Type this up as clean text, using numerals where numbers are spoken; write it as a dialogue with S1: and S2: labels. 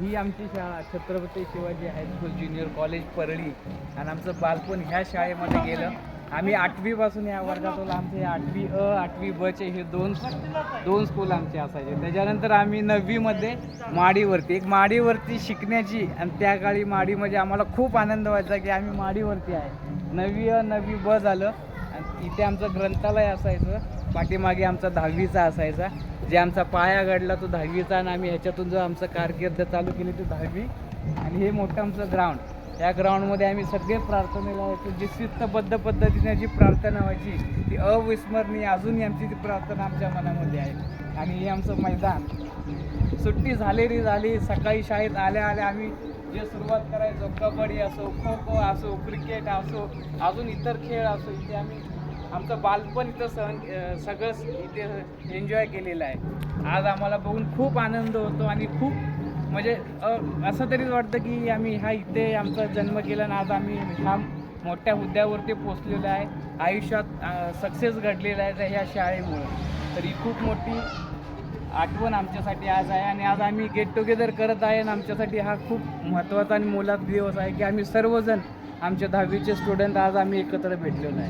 S1: ही आमची शाळा Chhatrapati Shivaji high school junior college Parli. आणि आमचं बालपण ह्या शाळेमध्ये गेलं. आम्ही 8वीपासून या वर्गात होतो. आमचे 8वी अ 8वी ब चे हे दोन स्कूल आमचे असायचे. त्याच्यानंतर आम्ही 9वीमध्ये माडीवरती एक माडीवरती शिकण्याची, आणि त्या काळी माडी म्हणजे आम्हाला खूप आनंद व्हायचा की आम्ही माडीवरती आहे. 9वी अ 9वी ब झालं. आणि इथे आमचं ग्रंथालय असायचं. पाठीमागे आमचा 10वीचा असायचा. जे आमचा पाया घडला तो 10वीचा, आणि आम्ही ह्याच्यातून जो आमचं कारकीर्द चालू केली तो 10वी. आणि हे मोठं आमचं ग्राउंड. या ग्राउंडमध्ये आम्ही सगळे प्रार्थनेला यायचो. जी शिस्तबद्ध पद्धतीने जी प्रार्थना व्हायची ती अविस्मरणीय, अजूनही आमची ती प्रार्थना आमच्या मनामध्ये आहे. आणि हे आमचं मैदान, सुट्टी झाली सकाळी शाळेत आल्या आम्ही जे सुरुवात करायचो, कबड्डी असो, खो खो असो, क्रिकेट असो, अजून इतर खेळ असो, इथे आम्ही आमचं बालपण इथं सगळं इथे एन्जॉय केलेलं आहे. आज आम्हाला बघून खूप आनंद होतो आणि खूप म्हणजे असं तरीच वाटतं की आम्ही इथे आमचा जन्म केला आणि आज आम्ही ह्या मोठ्या हुद्द्यावरती पोचलेलो आहे. आयुष्यात सक्सेस घडलेला आहे ह्या शाळेमुळं. तर ही खूप मोठी आठवण आमच्यासाठी आज आहे. आणि आज आम्ही गेट टुगेदर करत आहे. आणि आमच्यासाठी हा खूप महत्त्वाचा आणि मोलाचा दिवस आहे की आम्ही सर्वजण आमच्या 10वीचे स्टुडंट आज आम्ही एकत्र भेटलेलो आहे.